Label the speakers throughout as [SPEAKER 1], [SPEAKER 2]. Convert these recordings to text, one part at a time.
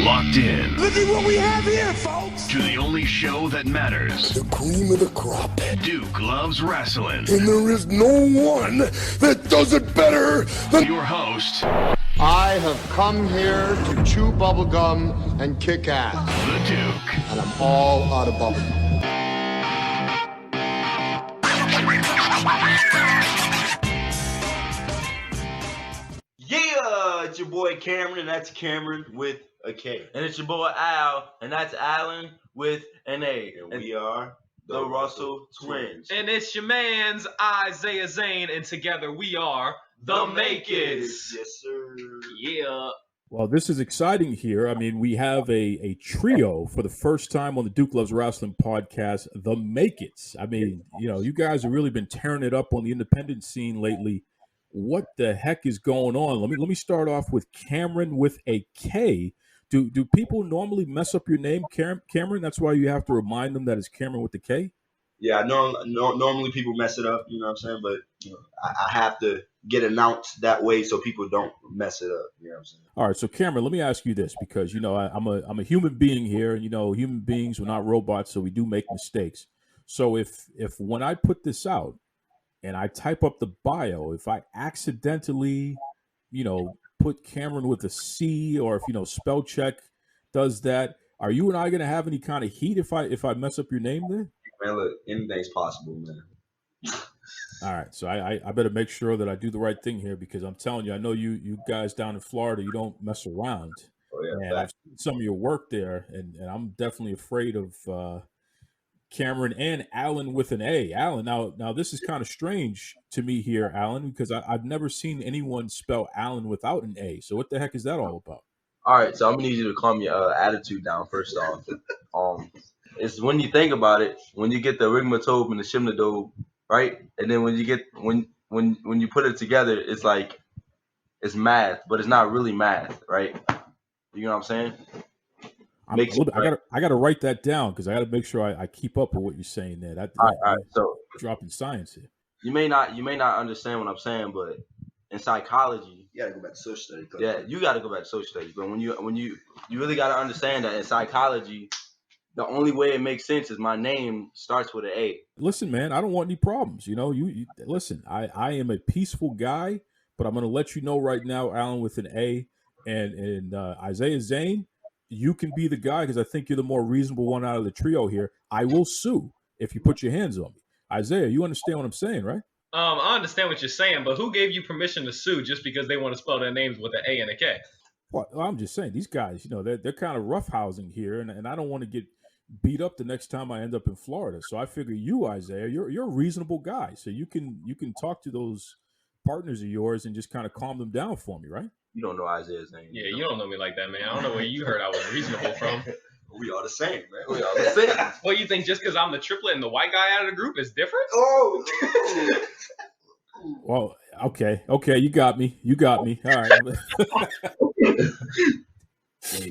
[SPEAKER 1] locked in.
[SPEAKER 2] Look at what we have here, folks.
[SPEAKER 1] To the only show that matters.
[SPEAKER 2] The cream of the crop.
[SPEAKER 1] Duke loves wrestling.
[SPEAKER 2] And there is no one that does it better than
[SPEAKER 1] your host.
[SPEAKER 3] I have come here to chew bubblegum and kick ass.
[SPEAKER 1] The Duke.
[SPEAKER 3] And I'm all out of bubblegum.
[SPEAKER 4] Yeah, it's your boy Kameron, and that's Kameron with a K.
[SPEAKER 5] And it's your boy Al, and that's Alan with an A.
[SPEAKER 4] And we are the Russell Twins.
[SPEAKER 6] And it's your man's A Izaiah Zane, and together we are the Make It's.
[SPEAKER 4] Yes, sir.
[SPEAKER 6] Yeah.
[SPEAKER 7] Well, this is exciting here. I mean, we have a trio for the first time on the Duke Loves Wrestling podcast, the Make It's. I mean, you know, you guys have really been tearing it up on the independent scene lately. What the heck is going on? Let me start off with Kameron with a K. Do people normally mess up your name, Kameron? That's why you have to remind them that it's Kameron with the K?
[SPEAKER 4] Yeah, normally people mess it up, you know what I'm saying? But you know, I have to get announced that way so people don't mess it up, you know what I'm saying?
[SPEAKER 7] All right, so Kameron, let me ask you this, because, you know, I'm a human being here, and, you know, human beings, we're not robots, so we do make mistakes. So if when I put this out, and I type up the bio, if I accidentally, you know, put Kameron with a C, or if, you know, spell check does that, are you and I going to have any kind of heat if I mess up your name there?
[SPEAKER 4] Man, look, anything's possible, man.
[SPEAKER 7] All right, so I better make sure that I do the right thing here, because I'm telling you, I know you guys down in Florida, you don't mess around.
[SPEAKER 4] Oh, yeah,
[SPEAKER 7] and I've seen some of your work there, and I'm definitely afraid of Kameron and Alan with an A. Alan, now this is kind of strange to me here, Alan, because I've never seen anyone spell Alan without an A. So what the heck is that all about?
[SPEAKER 5] All right, so I'm gonna need you to calm your attitude down first off. It's when you think about it, when you get the rigmatobe and the shimnadobe, right? And then when you get when you put it together, it's like it's math, but it's not really math, right? You know what I'm saying?
[SPEAKER 7] I gotta write that down, because I gotta make sure I keep up with what you're saying there.
[SPEAKER 5] All right. So
[SPEAKER 7] dropping science here.
[SPEAKER 5] You may not understand what I'm saying, but in psychology,
[SPEAKER 4] you gotta go back to social studies.
[SPEAKER 5] Yeah, you gotta go back to social studies. But when you really gotta understand that in psychology, the only way it makes sense is my name starts with an A.
[SPEAKER 7] Listen, man, I don't want any problems. You know, you listen. I am a peaceful guy, but I'm gonna let you know right now, Alan with an A, and Izaiah Zane, you can be the guy, because I think you're the more reasonable one out of the trio here. I will sue if you put your hands on me. Isaiah, you understand what I'm saying, right?
[SPEAKER 6] I understand what you're saying, but who gave you permission to sue just because they want to spell their names with an A and a K?
[SPEAKER 7] Well, I'm just saying, these guys, you know, they're kind of roughhousing here, and I don't want to get beat up the next time I end up in Florida. So I figure you, Isaiah, you're a reasonable guy, so you can talk to those partners of yours and just kind of calm them down for me, right?
[SPEAKER 5] You don't know Izaiah Zane.
[SPEAKER 6] Yeah, you don't know me like that, man. I don't know where you heard I was reasonable from.
[SPEAKER 4] We are the same, man.
[SPEAKER 5] We are the same.
[SPEAKER 6] Well, you think just because I'm the triplet and the white guy out of the group is different?
[SPEAKER 4] Oh.
[SPEAKER 7] Well, okay, you got me. All right.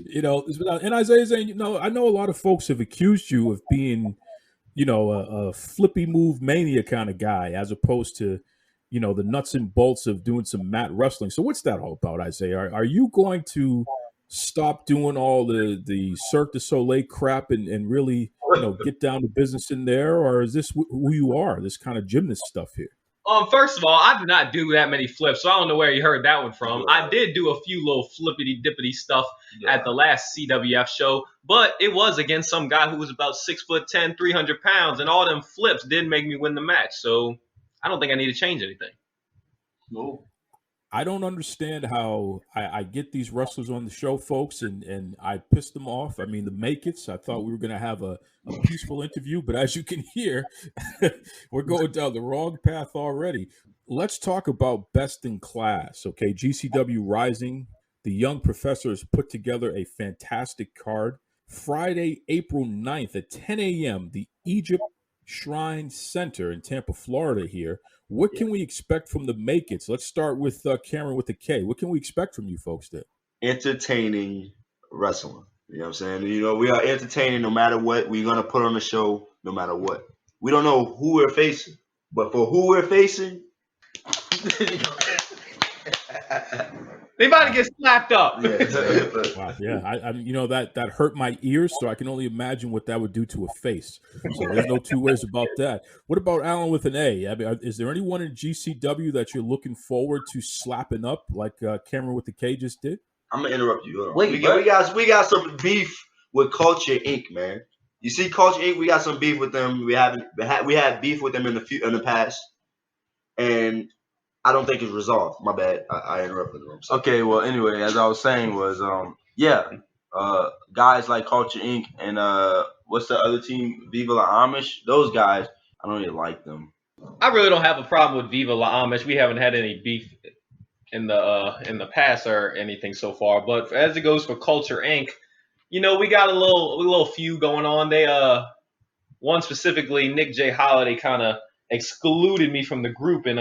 [SPEAKER 7] You know, and Isaiah Zane, you know, I know a lot of folks have accused you of being, you know, a flippy move mania kind of guy, as opposed to, you know, the nuts and bolts of doing some mat wrestling. So what's that all about, Isaiah? Are you going to stop doing all the Cirque du Soleil crap and really, you know, get down to business in there? Or is this who you are, this kind of gymnast stuff here?
[SPEAKER 6] First of all, I do not do that many flips, so I don't know where you heard that one from. I did do a few little flippity-dippity stuff at the last CWF show, but it was against some guy who was about 6'10", 300 pounds, and all them flips didn't make me win the match, so I don't think I need to change anything.
[SPEAKER 4] No.
[SPEAKER 7] I don't understand how I get these wrestlers on the show, folks, and I piss them off. I mean, the Make It's, I thought we were going to have a peaceful interview, but as you can hear, we're going down the wrong path already. Let's talk about Best in Class, okay? GCW Rising, the young professors put together a fantastic card. Friday, April 9th at 10 a.m., the Egypt Shrine Center in Tampa, Florida here. What can we expect from the Make It's? Let's start with Kameron with the K. What can we expect from you folks there?
[SPEAKER 4] Entertaining wrestling. You know what I'm saying? You know, we are entertaining no matter what. We're going to put on the show no matter what. We don't know who we're facing, but for who we're facing,
[SPEAKER 6] They about to get slapped up.
[SPEAKER 7] Wow, yeah, I you know that hurt my ears, so I can only imagine what that would do to a face. So there's no two ways about that. What about Alan with an A? I mean, is there anyone in GCW that you're looking forward to slapping up like Kameron with the K just did?
[SPEAKER 4] I'm gonna interrupt you. Hold on.
[SPEAKER 5] Wait,
[SPEAKER 4] we got some beef with Culture Inc., man. You see, Culture Inc., we got some beef with them. We had beef with them in the past, and I don't think it's resolved. My bad. I interrupted them.
[SPEAKER 5] Okay, well, anyway, as I was saying was, guys like Culture Inc. and what's the other team, Viva La Amish? Those guys, I don't really like them.
[SPEAKER 6] I really don't have a problem with Viva La Amish. We haven't had any beef in the past or anything so far. But as it goes for Culture Inc., you know, we got a little feud going on. They one specifically, Nick J. Holiday kind of excluded me from the group in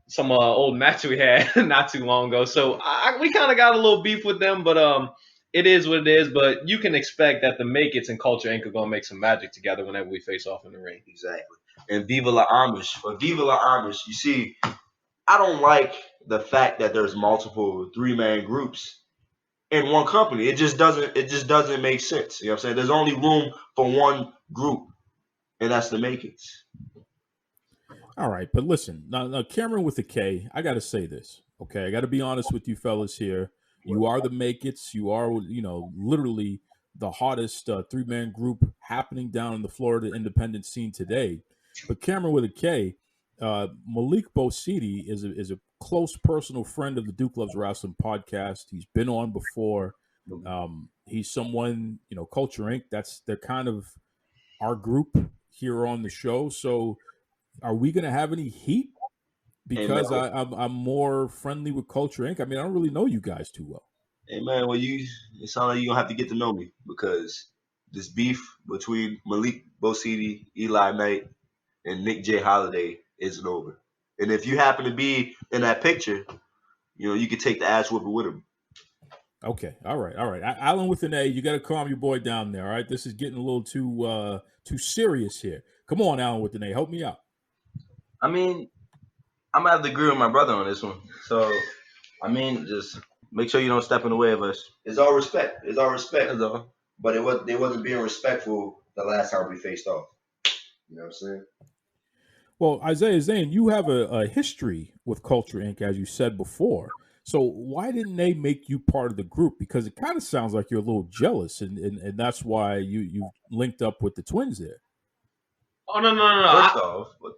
[SPEAKER 6] some old match we had not too long ago. So we kind of got a little beef with them, but it is what it is. But you can expect that the Make It's and Culture Inc. are going to make some magic together whenever we face off in the ring.
[SPEAKER 4] Exactly. And Viva La Amish, you see, I don't like the fact that there's multiple three-man groups in one company. It just doesn't make sense. You know what I'm saying? There's only room for one group, and that's the Make It's.
[SPEAKER 7] All right, but listen, now Kameron with the K, I got to say this, okay? I got to be honest with you fellas here. You are the Make It's. You are, literally the hottest three-man group happening down in the Florida independent scene today. But Kameron with a K, Malik Bosidi is a close personal friend of the Duke Loves Rasslin podcast. He's been on before. He's someone, Culture Inc., they're kind of our group here on the show. So are we going to have any heat? Because I'm more friendly with Culture Inc. I mean, I don't really know you guys too well.
[SPEAKER 4] Hey, man, it sounds like you're going to have to get to know me because this beef between Malik Bosidi, Eli Knight, and Nick J. Holiday isn't over. And if you happen to be in that picture, you could take the ass whooping with him.
[SPEAKER 7] Okay, all right. Alan with an A, you got to calm your boy down there, all right? This is getting a little too serious here. Come on, Alan with an A, help me out.
[SPEAKER 5] I mean, I'm going to have to agree with my brother on this one. So, I mean, just make sure you don't step in the way of us.
[SPEAKER 4] It's all respect. That's
[SPEAKER 5] all.
[SPEAKER 4] But they wasn't being respectful the last time we faced off. You know what I'm saying?
[SPEAKER 7] Well, Izaiah Zane, you have a history with Culture Inc., as you said before. So why didn't they make you part of the group? Because it kind of sounds like you're a little jealous, and that's why you linked up with the twins there.
[SPEAKER 6] Oh, no.
[SPEAKER 5] First off, we're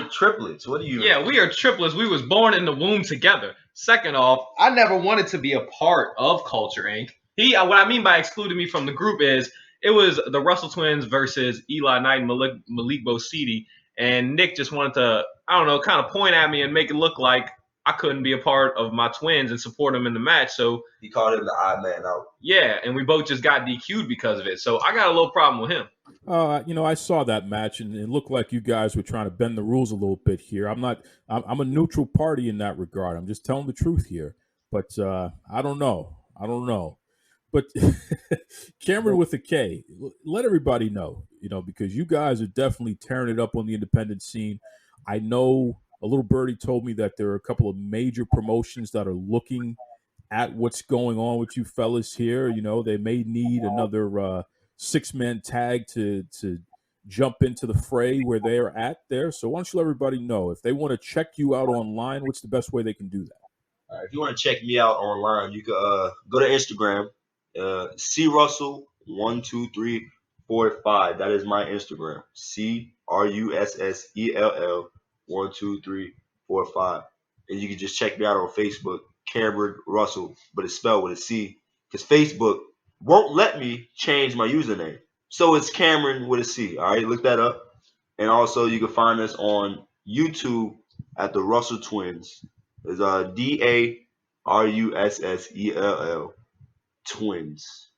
[SPEAKER 5] triplets. What do you mean?
[SPEAKER 6] Yeah, we are triplets. We was born in the womb together. Second off, I never wanted to be a part of Culture Inc. What I mean by excluding me from the group is it was the Russell twins versus Eli Knight and Malik Bosidi. And Nick just wanted to, kind of point at me and make it look like I couldn't be a part of my twins and support them in the match. So
[SPEAKER 4] he called him the odd man out.
[SPEAKER 6] Yeah, and we both just got DQ'd because of it. So I got a little problem with him.
[SPEAKER 7] I saw that match, and it looked like you guys were trying to bend the rules a little bit here. I'm a neutral party in that regard. I'm just telling the truth here. But I don't know. But Kameron with a K, let everybody know, because you guys are definitely tearing it up on the independent scene. I know a little birdie told me that there are a couple of major promotions that are looking at what's going on with you fellas here. They may need another six-man tag to jump into the fray where they are at there. So why don't you let everybody know if they want to check you out online, what's the best way they can do that?
[SPEAKER 4] All right, if you want to check me out online, you can go to Instagram. CRussell12345. That is my Instagram. CRussell12345. And you can just check me out on Facebook, Kameron Russell, but it's spelled with a C because Facebook won't let me change my username. So it's Kameron with a C. All right, look that up. And also you can find us on YouTube at the Russell Twins. It's DARUSSELL. Twins.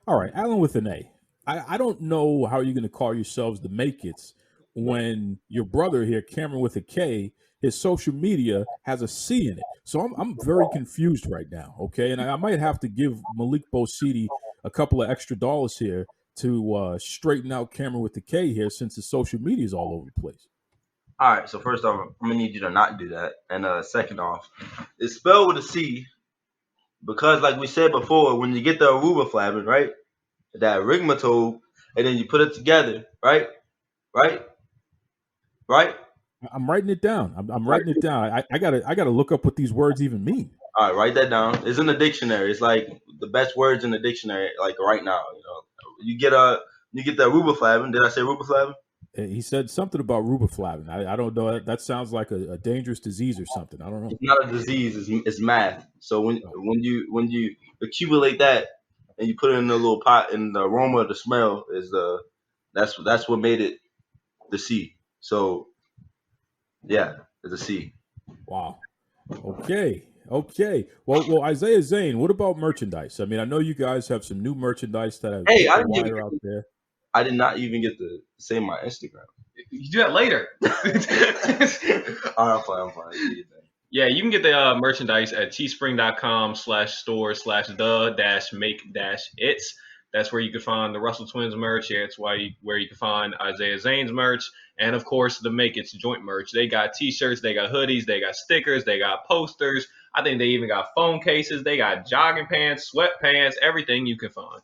[SPEAKER 7] All right, Alan with an A. I don't know how you're going to call yourselves the Make It's when your brother here, Kameron with a K, his social media has a C in it. So I'm very confused right now, okay? And I might have to give Malik Bosidi a couple of extra dollars here to straighten out Kameron with the K here since his social media is all over the place.
[SPEAKER 5] All right. So first off, I'm gonna need you to not do that, and second off, it's spelled with a C because, like we said before, when you get the Aruba flabbing, right, that rigmarole, and then you put it together, right, right, right.
[SPEAKER 7] I'm writing it down. I'm
[SPEAKER 5] Right.
[SPEAKER 7] writing it down. I gotta look up what these words even mean.
[SPEAKER 5] All right, write that down. It's in the dictionary. It's like the best words in the dictionary, like right now. You get the Aruba flabbing. Did I say Aruba flabbing?
[SPEAKER 7] He said something about rubeflavin. I don't know. That sounds like a dangerous disease or something. I don't know.
[SPEAKER 5] It's not a disease. It's math. So when you accumulate that and you put it in a little pot, and the aroma, the smell is that's what made it the C. So yeah, it's a C.
[SPEAKER 7] Wow. Okay. Well, Izaiah Zane, what about merchandise? I mean, I know you guys have some new merchandise that I've
[SPEAKER 5] Hey,
[SPEAKER 7] put the wire out there.
[SPEAKER 5] I did not even get to say my Instagram.
[SPEAKER 6] You do that later.
[SPEAKER 5] All right, I'm fine.
[SPEAKER 6] Yeah, you can get the merchandise at teespring.com/store/the-make-its. That's where you can find the Russell Twins merch. Yeah, it's where you can find Izaiah Zane's merch. And of course, the Make It's joint merch. They got t-shirts, they got hoodies, they got stickers, they got posters. I think they even got phone cases. They got jogging pants, sweatpants, everything you can find.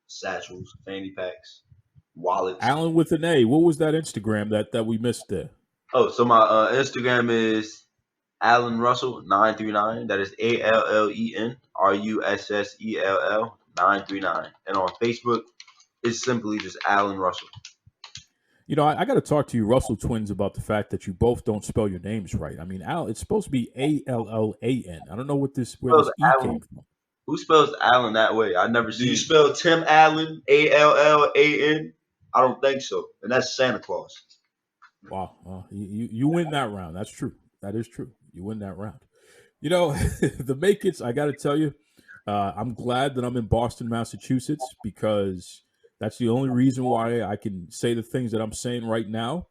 [SPEAKER 5] Satchels, fanny packs, wallets.
[SPEAKER 7] Alan with an A. What was that Instagram that we missed there?
[SPEAKER 5] Oh, so my Instagram is Alan Russell 939. That is ALLEN RUSSELL 939. And on Facebook, it's simply just Alan Russell.
[SPEAKER 7] You know, I got to talk to you, Russell Twins, about the fact that you both don't spell your names right. I mean, Al, it's supposed to be ALLAN. I don't know where this E came from.
[SPEAKER 5] Who spells Allen that way? I've never seen.
[SPEAKER 4] Do you spell Tim Allen ALLAN? I don't think so, and that's Santa Claus.
[SPEAKER 7] Wow, you win that round. That's true. That is true. You win that round. You know, the Make It's, I got to tell you, I'm glad that I'm in Boston, Massachusetts, because that's the only reason why I can say the things that I'm saying right now.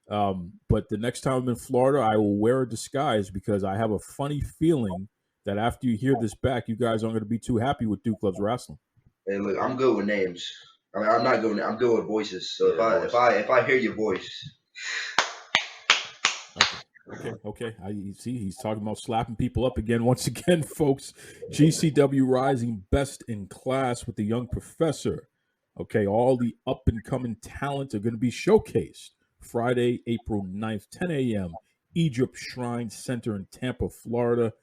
[SPEAKER 7] But the next time I'm in Florida, I will wear a disguise because I have a funny feeling that after you hear this back, you guys aren't going to be too happy with Duke Loves Rasslin.
[SPEAKER 4] Hey, look, I'm good with names. I mean, I'm not good. I'm good with voices. So if I hear your voice.
[SPEAKER 7] Okay. You see, he's talking about slapping people up again. Once again, folks, GCW Rising Best in Class with the Young Professor. Okay, all the up-and-coming talent are going to be showcased Friday, April 9th, 10 a.m., Egypt Shrine Center in Tampa, Florida.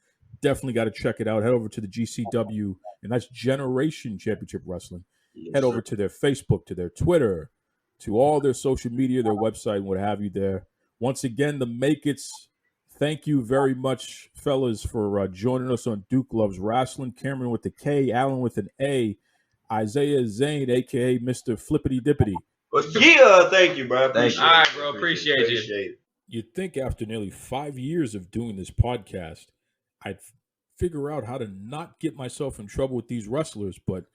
[SPEAKER 7] Definitely got to check it out. Head over to the GCW, and that's Generation Championship Wrestling. Head over to their Facebook, to their Twitter, to all their social media, their website, and what have you there. Once again, the Make It's, thank you very much, fellas, for joining us on Duke Loves Rasslin. Kameron with the K, Alan with an A, Izaiah Zane, a.k.a. Mr. Flippity Dippity.
[SPEAKER 4] Well, yeah, thank you, bro.
[SPEAKER 6] All right, bro. Appreciate you.
[SPEAKER 7] You'd think after nearly 5 years of doing this podcast, I'd figure out how to not get myself in trouble with these wrestlers, but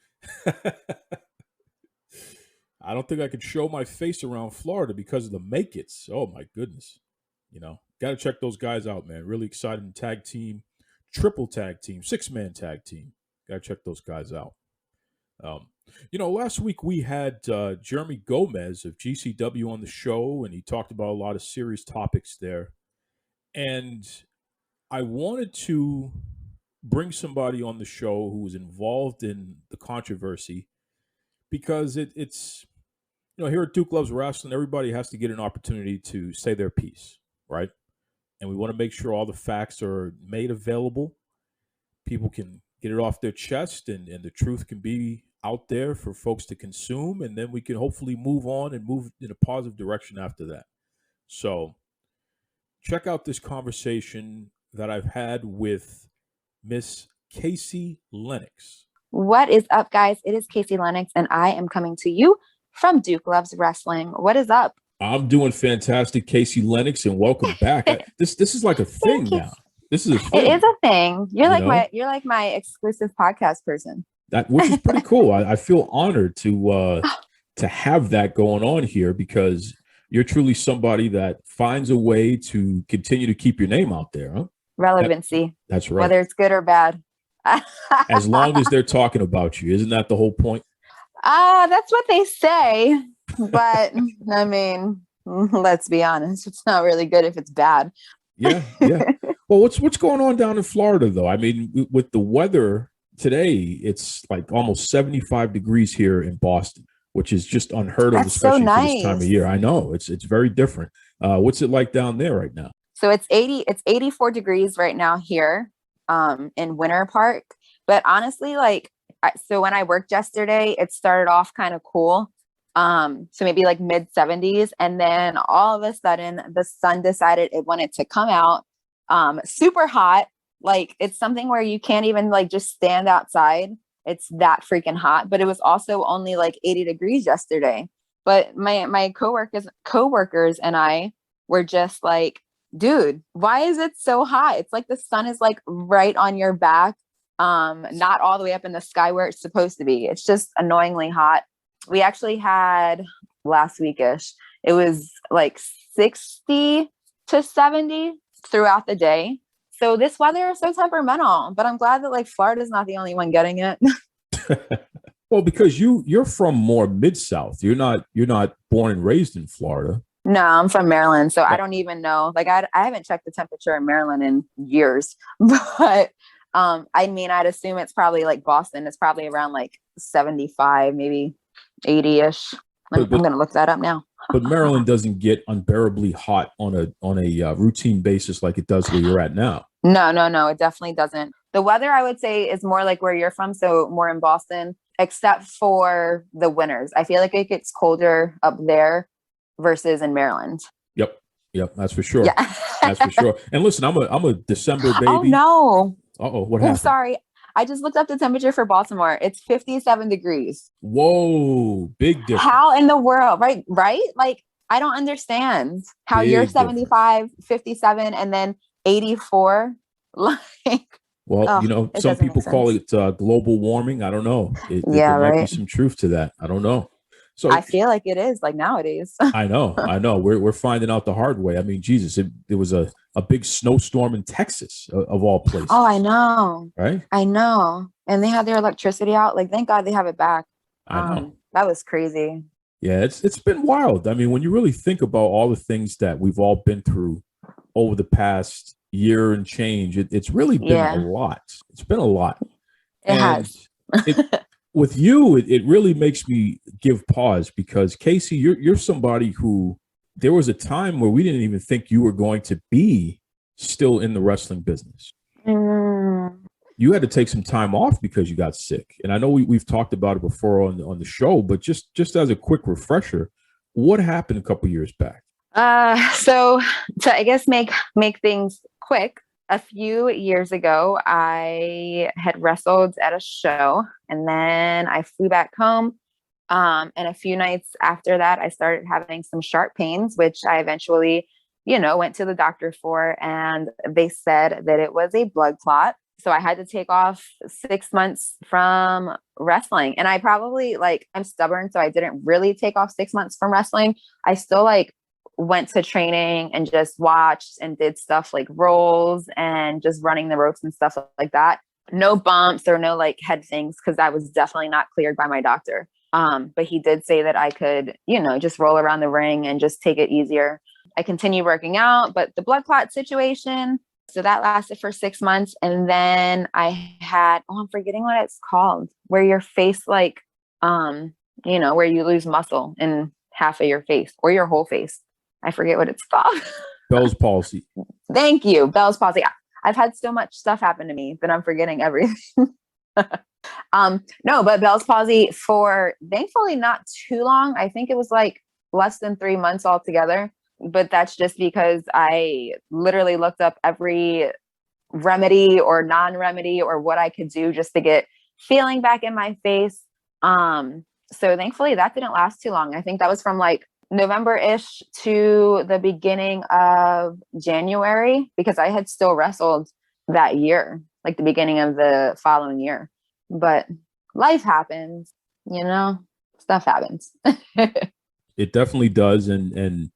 [SPEAKER 7] I don't think I could show my face around Florida because of the Make It's. Oh, my goodness. You know, got to check those guys out, man. Really exciting tag team, triple tag team, 6-man tag team. Got to check those guys out. You know, last week we had Jeremy Gomez of GCW on the show, and he talked about a lot of serious topics there. And I wanted to bring somebody on the show who was involved in the controversy because it's, you know, here at Duke Loves Rasslin, everybody has to get an opportunity to say their piece, right? And we want to make sure all the facts are made available. People can get it off their chest, and the truth can be out there for folks to consume, and then we can hopefully move on and move in a positive direction after that. So check out this conversation that I've had with Miss Kaci Lennox.
[SPEAKER 8] What is up, guys? It is Kaci Lennox, and I am coming to you from Duke Loves Wrestling. What is up?
[SPEAKER 7] I'm doing fantastic, Kaci Lennox, and welcome back. This is like a thing now. This is a thing.
[SPEAKER 8] It is a thing. You're like my exclusive podcast person.
[SPEAKER 7] Which is pretty cool. I feel honored to have that going on here because you're truly somebody that finds a way to continue to keep your name out there, huh?
[SPEAKER 8] Relevancy.
[SPEAKER 7] That's right.
[SPEAKER 8] Whether it's good or bad.
[SPEAKER 7] As long as they're talking about you, isn't that the whole point?
[SPEAKER 8] That's what they say. But I mean, Let's be honest. It's not really good if it's bad.
[SPEAKER 7] Yeah. Well, what's going on down in Florida though? I mean, with the weather today, it's like almost 75 degrees here in Boston, which is just unheard of,
[SPEAKER 8] That's so
[SPEAKER 7] especially for this time of
[SPEAKER 8] nice.
[SPEAKER 7] year. I know it's very different. What's it like down there right now?
[SPEAKER 8] So it's 84 degrees right now here in Winter Park. But honestly, like, so when I worked yesterday, it started off kind of cool. So maybe like mid 70s. And then all of a sudden the sun decided it wanted to come out super hot. Like it's something where you can't even like just stand outside. It's that freaking hot. But it was also only like 80 degrees yesterday. But my coworkers and I were just like, dude, why is it so hot? It's like the sun is like right on your back, not all the way up in the sky where it's supposed to be. It's just annoyingly hot. We actually had last weekish, it was like 60 to 70 throughout the day. So this weather is so temperamental, but I'm glad that like Florida's not the only one getting it.
[SPEAKER 7] Well, because you're from more mid-South. You're not born and raised in Florida.
[SPEAKER 8] No, I'm from Maryland, so I don't even know. Like I haven't checked the temperature in Maryland in years, but I mean, I'd assume it's probably like Boston. It's probably around like 75, maybe 80-ish. I'm going to look that up now.
[SPEAKER 7] But Maryland doesn't get unbearably hot on a routine basis like it does where you're at now.
[SPEAKER 8] No, it definitely doesn't. The weather, I would say, is more like where you're from, so more in Boston, except for the winters. I feel like it gets colder up there versus in Maryland.
[SPEAKER 7] Yep, that's for sure.
[SPEAKER 8] Yeah.
[SPEAKER 7] That's for sure. And listen, I'm a December baby.
[SPEAKER 8] Oh no.
[SPEAKER 7] Uh-oh, what happened?
[SPEAKER 8] Sorry. I just looked up the temperature for Baltimore. It's 57 degrees.
[SPEAKER 7] Whoa, big difference.
[SPEAKER 8] How in the world? Right? Like, I don't understand how
[SPEAKER 7] Big
[SPEAKER 8] you're 75, 57, and then 84. Like,
[SPEAKER 7] well, some people call it global warming. I don't know. There might be some truth to that. I don't know. So
[SPEAKER 8] I feel like it is like nowadays.
[SPEAKER 7] I know. We're finding out the hard way. I mean, Jesus, it was a big snowstorm in Texas of all places.
[SPEAKER 8] Oh, I know.
[SPEAKER 7] Right?
[SPEAKER 8] I know. And they had their electricity out. Like, thank God they have it back.
[SPEAKER 7] I know.
[SPEAKER 8] That was crazy.
[SPEAKER 7] Yeah, it's been wild. I mean, when you really think about all the things that we've all been through over the past year and change, it's really been a lot. It's been a lot.
[SPEAKER 8] It has.
[SPEAKER 7] With you, it really makes me give pause because Kaci, you're somebody who there was a time where we didn't even think you were going to be still in the wrestling business. You had to take some time off because you got sick. And I know we've talked about it before on the show, but just as a quick refresher, what happened a couple years back?
[SPEAKER 8] So to I guess make things quick, a few years ago, I had wrestled at a show and then I flew back home. And a few nights after that, I started having some sharp pains, which I eventually, went to the doctor for, and they said that it was a blood clot. So I had to take off 6 months from wrestling. And I probably I'm stubborn. So I didn't really take off 6 months from wrestling. I still went to training and just watched and did stuff like rolls and just running the ropes and stuff like that. No bumps or no head things, because I was definitely not cleared by my doctor. But he did say that I could, just roll around the ring and just take it easier. I continued working out, but the blood clot situation, so that lasted for 6 months. And then I had, I'm forgetting what it's called, where your face, where you lose muscle in half of your face or your whole face. I forget what it's called.
[SPEAKER 7] Bell's palsy.
[SPEAKER 8] Thank you. Bell's palsy. I've had so much stuff happen to me that I'm forgetting everything. No, but Bell's palsy for thankfully not too long. I think it was less than 3 months altogether. But that's just because I literally looked up every remedy or non-remedy or what I could do just to get feeling back in my face. So thankfully that didn't last too long. I think that was from November-ish to the beginning of January, because I had still wrestled that year, the beginning of the following year. But life happens, stuff happens.
[SPEAKER 7] It definitely does. And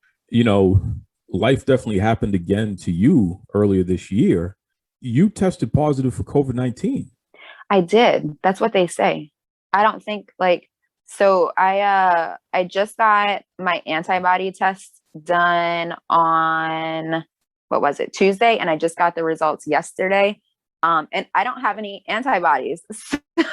[SPEAKER 7] life definitely happened again to you earlier this year. You tested positive for COVID-19.
[SPEAKER 8] I did. That's what they say. I don't think so I just got my antibody test done on, what was it, Tuesday, and I just got the results yesterday. And I don't have any antibodies.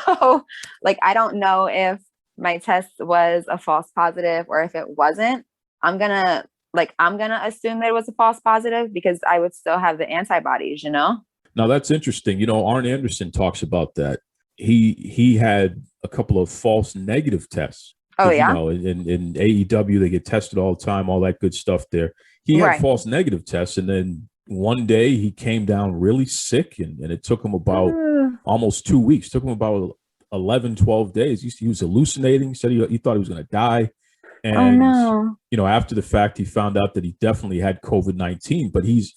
[SPEAKER 8] So like, I don't know if my test was a false positive or if it wasn't. I'm gonna assume that it was a false positive because I would still have the antibodies, you know?
[SPEAKER 7] Now that's interesting. You know, Arn Anderson talks about that. He had a couple of false negative tests.
[SPEAKER 8] Oh, yeah.
[SPEAKER 7] You know, in AEW, they get tested all the time, all that good stuff there. He had
[SPEAKER 8] Right.
[SPEAKER 7] false negative tests, and then one day he came down really sick, and it took him about almost 2 weeks. Took him about 11, 12 days. He was hallucinating. Said he thought he was going to die. And,
[SPEAKER 8] Oh, no.
[SPEAKER 7] you know, after the fact, he found out that he definitely had COVID-19, but he's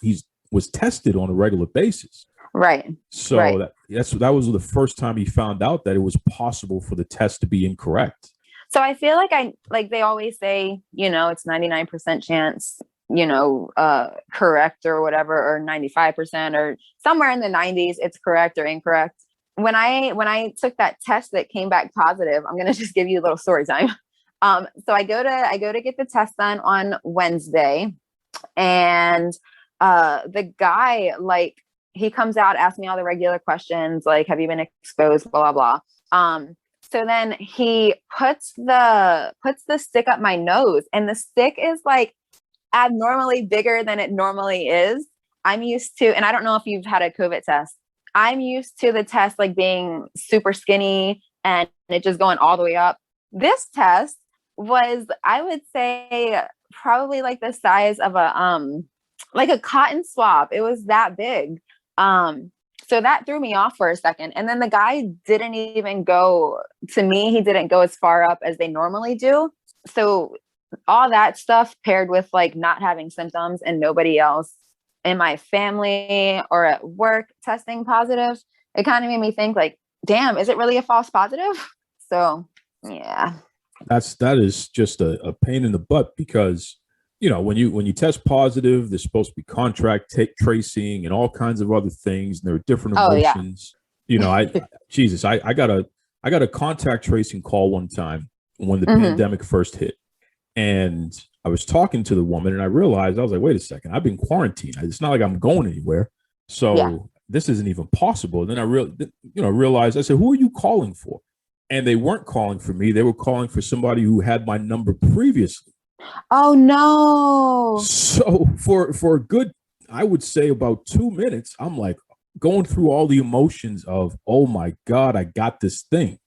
[SPEAKER 7] was tested on a regular basis.
[SPEAKER 8] Right.
[SPEAKER 7] So
[SPEAKER 8] Right.
[SPEAKER 7] that was the first time he found out that it was possible for the test to be incorrect.
[SPEAKER 8] So I feel like they always say, you know, it's 99% chance, you know, correct or whatever, or 95% or somewhere in the 90s, it's correct or incorrect. When I took that test that came back positive, I'm going to just give you a little story time. So I go to get the test done on Wednesday, and the guy, like, he comes out, asks me all the regular questions, like, have you been exposed, blah, blah, blah. So then he puts the stick up my nose, and the stick is like abnormally bigger than it normally is. I'm used to, and I don't know if you've had a COVID test. I'm used to the test like being super skinny and it just going all the way up. This test was, I would say, probably like the size of a cotton swab. It was that big. So that threw me off for a second. And then the guy didn't even go to me. He didn't go as far up as they normally do. So all that stuff paired with like not having symptoms and nobody else in my family or at work testing positive, it kind of made me think like, damn, is it really a false positive? So yeah.
[SPEAKER 7] That is just a pain in the butt, because you know, when you test positive, there's supposed to be contract tracing and all kinds of other things, and there are different emotions. Yeah. You know, I got a contact tracing call one time when the pandemic first hit, and I was talking to the woman, and I realized, I was like, wait a second, I've been quarantined. It's not like I'm going anywhere, so this isn't even possible. And then I realized, I said, who are you calling for? And they weren't calling for me; they were calling for somebody who had my number previously.
[SPEAKER 8] Oh no.
[SPEAKER 7] So for a good, I would say about 2 minutes, I'm like going through all the emotions of, oh my God, I got this thing.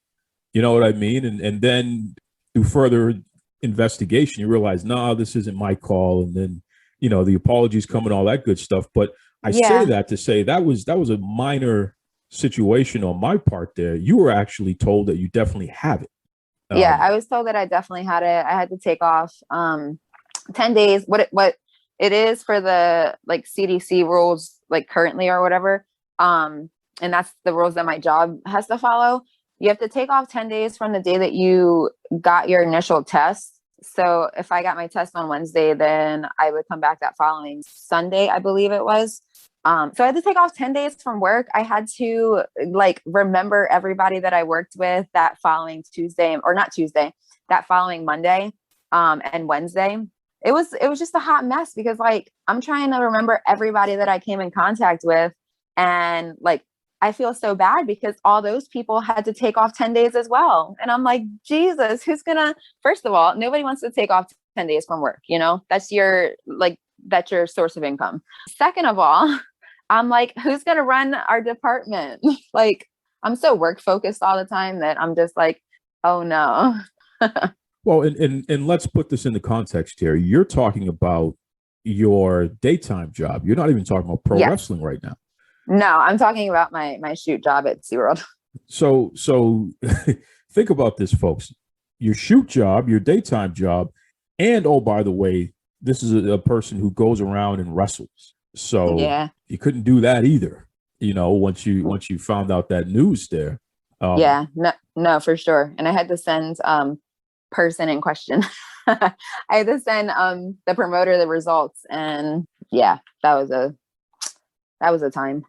[SPEAKER 7] You know what I mean? And then through further investigation, you realize, no, this isn't my call. And then, you know, the apologies come and all that good stuff. But I say that to say that was a minor situation on my part there. You were actually told that you definitely have it.
[SPEAKER 8] Yeah, I was told that I definitely had it. I had to take off 10 days. What it is for the like CDC rules, like currently or whatever. And that's the rules that my job has to follow. You have to take off 10 days from the day that you got your initial test. So if I got my test on Wednesday, then I would come back that following Sunday, I believe it was. So I had to take off 10 days from work. I had to like remember everybody that I worked with that following Tuesday, or not Tuesday, that following Monday, and Wednesday. It was just a hot mess because like, I'm trying to remember everybody that I came in contact with. And like, I feel so bad because all those people had to take off 10 days as well. And I'm like, Jesus, first of all, nobody wants to take off 10 days from work. You know, that's your source of income. Second of all, I'm like, who's going to run our department? Like, I'm so work focused all the time that I'm just like, oh no.
[SPEAKER 7] Well, and let's put this into context here. You're talking about your daytime job. You're not even talking about pro wrestling right now.
[SPEAKER 8] No, I'm talking about my shoot job at SeaWorld.
[SPEAKER 7] So think about this, folks. Your shoot job, your daytime job, and oh, by the way, this is a person who goes around and wrestles. So you couldn't do that either, you know, once you found out that news there.
[SPEAKER 8] No, for sure. And I had to send person in question. I had to send the promoter the results, and that was a time.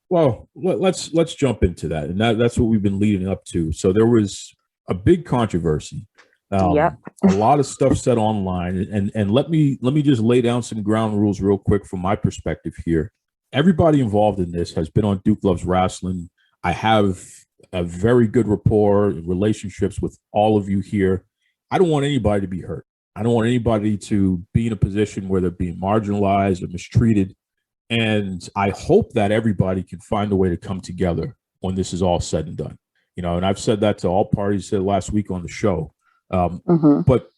[SPEAKER 7] Well, let's jump into that, and that's what we've been leading up to. So there was a big controversy
[SPEAKER 8] Yep.
[SPEAKER 7] A lot of stuff said online, and let me just lay down some ground rules real quick from my perspective here. Everybody involved in this has been on Duke Loves Rasslin. I have a very good rapport, relationships with all of you here. I don't want anybody to be hurt. I don't want anybody to be in a position where they're being marginalized or mistreated. And I hope that everybody can find a way to come together when this is all said and done. You know, and I've said that to all parties said last week on the show. But,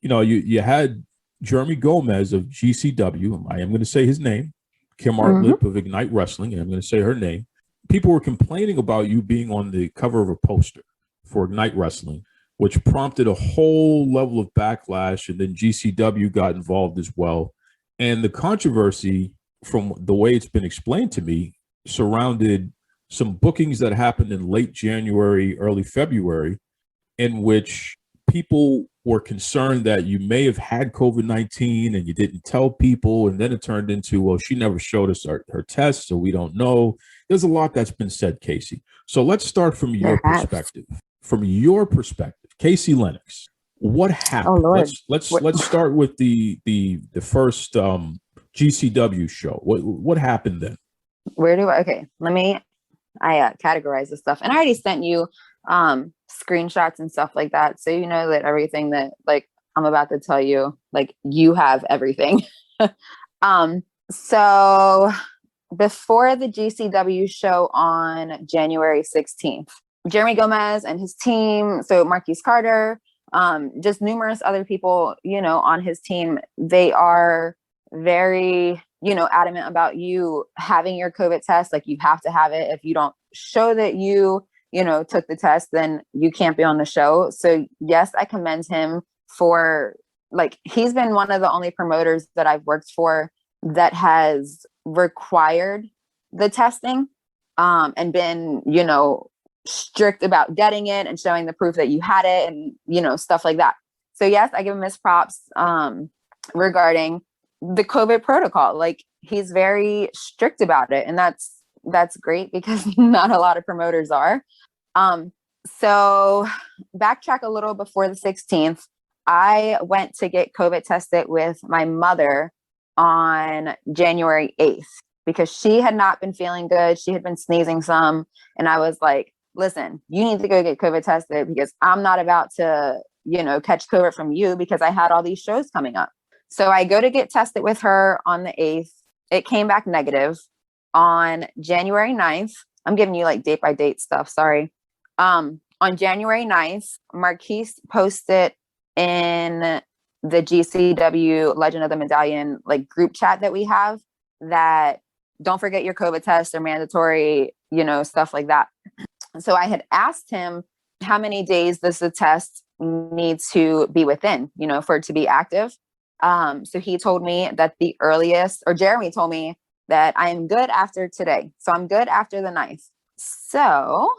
[SPEAKER 7] you know, you had Jeremy Gomez of GCW. I am going to say his name. Kim Artlip of Ignite Wrestling, and I'm going to say her name. People were complaining about you being on the cover of a poster for Ignite Wrestling, which prompted a whole level of backlash, and then GCW got involved as well. And the controversy, from the way it's been explained to me, surrounded some bookings that happened in late January, early February, in which people were concerned that you may have had COVID-19 and you didn't tell people. And then it turned into, well, she never showed us her test, so we don't know. There's a lot that's been said, Kaci. So let's start from your perspective. From your perspective, Kaci Lennox, what happened?
[SPEAKER 8] Oh, Lord.
[SPEAKER 7] Let's start with the first GCW show. What happened then?
[SPEAKER 8] Where do I categorize this stuff, and I already sent you screenshots and stuff like that, so you know that everything that like I'm about to tell you, like you have everything. So before the GCW show on January 16th, Jeremy Gomez and his team, so Marquise Carter, just numerous other people, you know, on his team, they are very, you know, adamant about you having your COVID test. Like, you have to have it. If you don't show that you know, took the test, then you can't be on the show. So yes, I commend him for, like, he's been one of the only promoters that I've worked for that has required the testing, and been, you know, strict about getting it and showing the proof that you had it and, you know, stuff like that. So yes, I give him his props, regarding the COVID protocol. Like, he's very strict about it, and that's great, because not a lot of promoters are. So backtrack a little before the 16th, I went to get COVID tested with my mother on January 8th because she had not been feeling good. She had been sneezing some. And I was like, listen, you need to go get COVID tested because I'm not about to, you know, catch COVID from you, because I had all these shows coming up. So I go to get tested with her on the 8th. It came back negative. On January 9th, I'm giving you like date by date stuff. Sorry. On January 9th, Marquise posted in the GCW Legend of the Medallion like group chat that we have, that don't forget your COVID tests are mandatory, you know, stuff like that. So I had asked him, how many days does the test need to be within, you know, for it to be active? So he told me that the earliest, or Jeremy told me that I am good after today. So I'm good after the 9th. So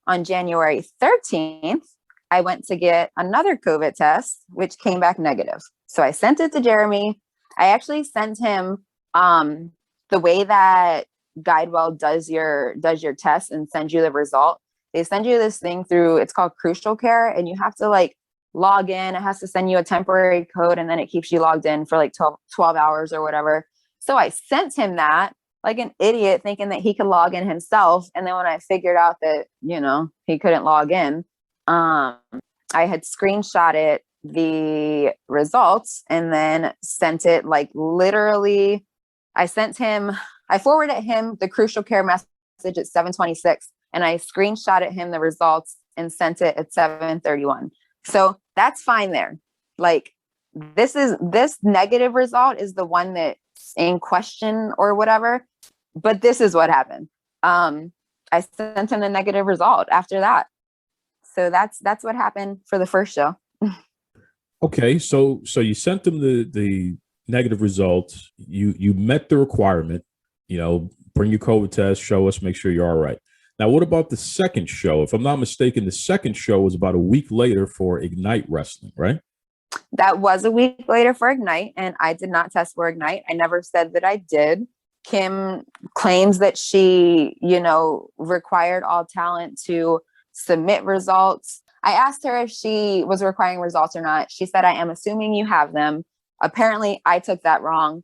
[SPEAKER 8] on January 13th, I went to get another COVID test, which came back negative. So I sent it to Jeremy. I actually sent him the way that GuideWell does your test and sends you the result. They send you this thing through, it's called Crucial Care, and you have to like log in. It has to send you a temporary code, and then it keeps you logged in for like 12 hours or whatever. So I sent him that like an idiot, thinking that he could log in himself. And then when I figured out that, you know, he couldn't log in, I had screenshotted the results and then sent it like literally, I forwarded him the Crucial Care message at 7:26, and I screenshotted him the results and sent it at 7:31. So that's fine there. Like, this negative result is the one that's in question or whatever, but this is what happened. I sent him the negative result after that. So that's what happened for the first show.
[SPEAKER 7] Okay, so you sent them the negative results. You met the requirement, you know, bring your COVID test, show us, make sure you're all right. Now, what about the second show? If I'm not mistaken, the second show was about a week later for Ignite Wrestling, right?
[SPEAKER 8] That was a week later for Ignite, and I did not test for Ignite. I never said that I did. Kim claims that she, you know, required all talent to submit results. I asked her if she was requiring results or not. She said, I am assuming you have them. Apparently, I took that wrong.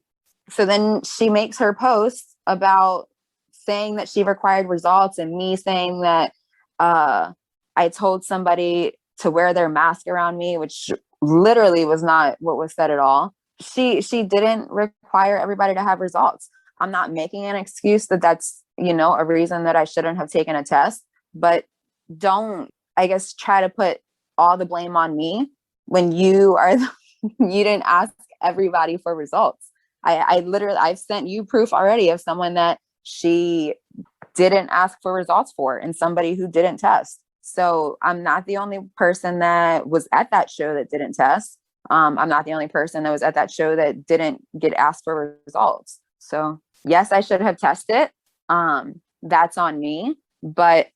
[SPEAKER 8] So then she makes her post about saying that she required results and me saying that I told somebody to wear their mask around me, which literally was not what was said at all. She didn't require everybody to have results. I'm not making an excuse that that's, a reason that I shouldn't have taken a test, but don't, I guess, try to put all the blame on me when you didn't ask everybody for results. I've sent you proof already of someone that she didn't ask for results for and somebody who didn't test. So I'm not the only person that was at that show that didn't test. I'm not the only person that was at that show that didn't get asked for results. So yes, I should have tested. That's on me, but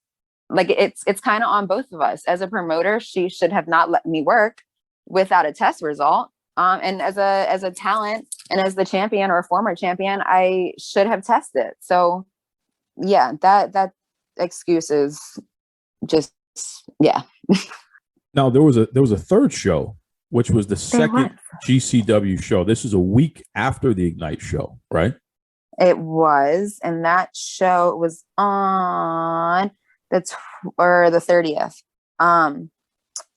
[SPEAKER 8] like it's kind of on both of us. As a promoter, she should have not let me work without a test result. And as a talent and as the champion or a former champion, I should have tested. So yeah, that excuse is just, yeah.
[SPEAKER 7] Now there was a third show, which was the second GCW show. This is a week after the Ignite show, right?
[SPEAKER 8] It was, and that show was on the 30th.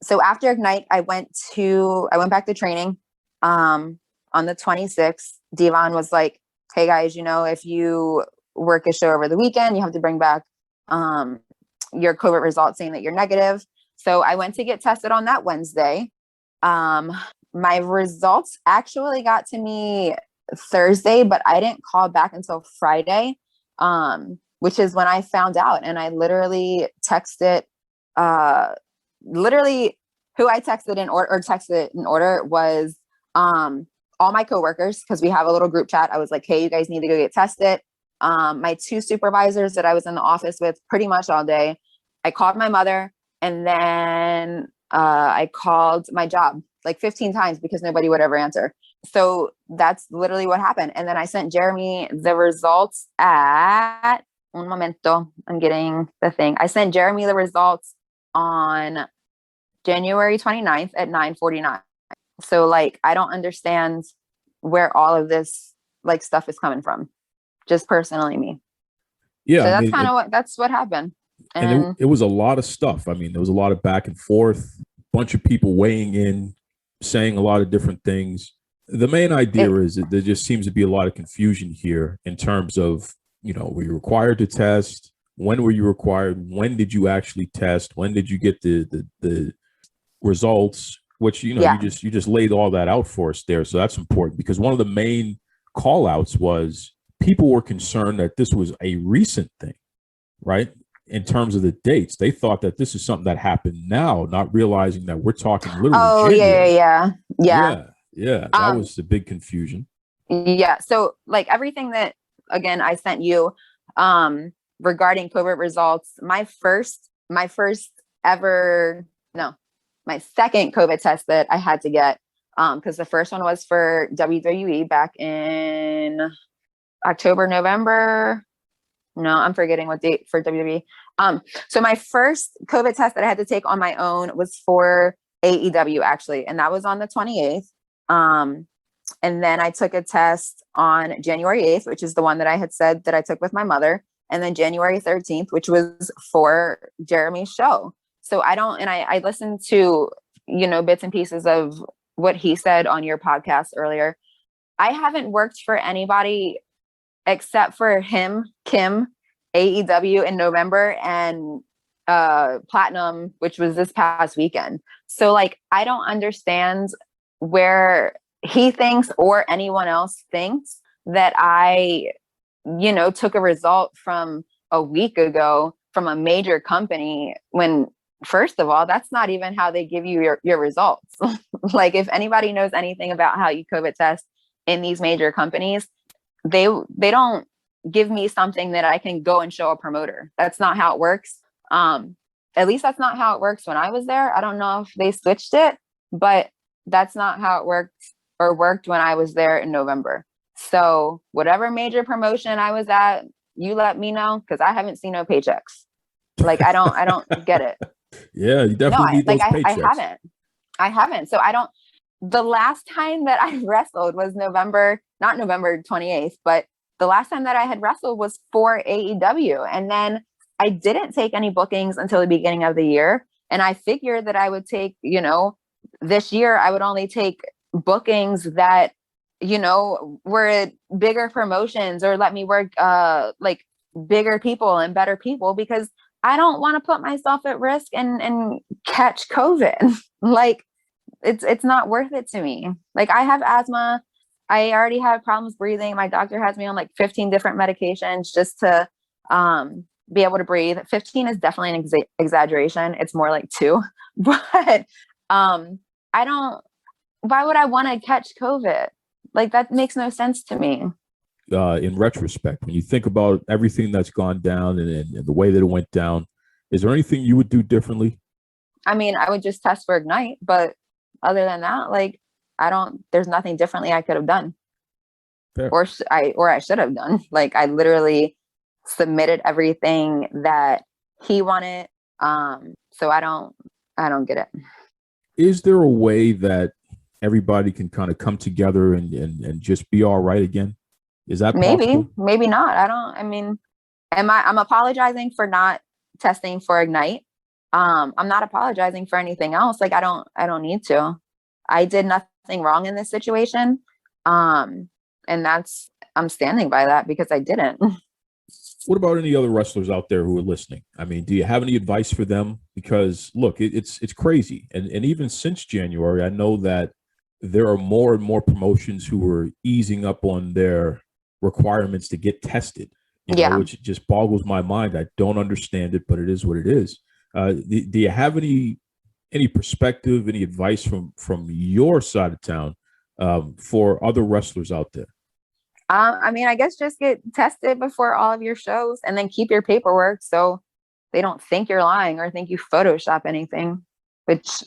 [SPEAKER 8] So after Ignite, I went back to training. On the 26th, Devon was like, "Hey guys, if you work a show over the weekend, you have to bring back your COVID results saying that you're negative." So I went to get tested on that Wednesday. My results actually got to me Thursday, but I didn't call back until Friday, which is when I found out. And I literally texted, who I texted in order was all my coworkers, because we have a little group chat. I was like, "Hey, you guys need to go get tested." My two supervisors that I was in the office with pretty much all day. I called my mother, and then I called my job like 15 times because nobody would ever answer. So that's literally what happened. And then I sent Jeremy the results at un momento. I'm getting the thing. I sent Jeremy the results on January 29th at 9:49. So like, I don't understand where all of this like stuff is coming from. Just personally me.
[SPEAKER 7] Yeah.
[SPEAKER 8] So that's kind of that's what happened.
[SPEAKER 7] And it was a lot of stuff. I mean, there was a lot of back and forth, bunch of people weighing in, saying a lot of different things. The main idea is that there just seems to be a lot of confusion here in terms of, were you required to test? When were you required? When did you actually test? When did you get the results? Which, you just laid all that out for us there. So that's important, because one of the main call outs was people were concerned that this was a recent thing, right? In terms of the dates, they thought that this is something that happened now, not realizing that we're talking literally.
[SPEAKER 8] Oh,
[SPEAKER 7] January.
[SPEAKER 8] Yeah.
[SPEAKER 7] That was the big confusion.
[SPEAKER 8] Yeah. So like everything that, again, I sent you regarding COVID results, my second COVID test that I had to get, because the first one was for WWE back in October, November. No, I'm forgetting what date for WWE. So my first COVID test that I had to take on my own was for AEW, actually, and that was on the 28th. And then I took a test on January 8th, which is the one that I had said that I took with my mother, and then January 13th, which was for Jeremy's show. So I listened to, bits and pieces of what he said on your podcast earlier. I haven't worked for anybody except for him, Kim, AEW in November, and Platinum, which was this past weekend. So like, I don't understand where he thinks or anyone else thinks that I, took a result from a week ago from a major company when, first of all, that's not even how they give you your results. Like, if anybody knows anything about how you COVID test in these major companies, they don't give me something that I can go and show a promoter. That's not how it works. At least that's not how it works when I was there. I don't know if they switched it, but that's not how it worked when I was there in November. So whatever major promotion I was at, you let me know, because I haven't seen no paychecks. Like, I don't get it.
[SPEAKER 7] Yeah, you definitely need those paychecks.
[SPEAKER 8] I haven't. So I don't. The last time that I wrestled was not November 28th, but the last time that I had wrestled was for AEW. And then I didn't take any bookings until the beginning of the year. And I figured that I would take, this year I would only take bookings that, were bigger promotions or let me work like bigger people and better people, because I don't want to put myself at risk and catch COVID. Like, it's not worth it to me. Like, I have asthma. I already have problems breathing. My doctor has me on like 15 different medications just to be able to breathe. 15 is definitely an exaggeration. It's more like 2. But why would I want to catch COVID? Like, that makes no sense to me.
[SPEAKER 7] In retrospect, when you think about everything that's gone down and the way that it went down, is there anything you would do differently?
[SPEAKER 8] I mean, I would just test for Ignite, but other than that, like, there's nothing differently I could have done. Fair. Or I should have done. Like, I literally submitted everything that he wanted. So I don't get it. Is there a way that everybody can kind of come together and just be all right again? Is that possible? Maybe not. I'm apologizing for not testing for Ignite. I'm not apologizing for anything else. Like, I don't need to. I did nothing wrong in this situation. And I'm standing by that because I didn't. What about any other wrestlers out there who are listening? I mean, do you have any advice for them? Because look, it's crazy. And even since January, I know that there are more and more promotions who are easing up on their requirements to get tested, which just boggles my mind. I don't understand it, but it is what it is. Do you have any perspective, any advice from your side of town for other wrestlers out there? I guess just get tested before all of your shows and then keep your paperwork so they don't think you're lying or think you Photoshop anything, which,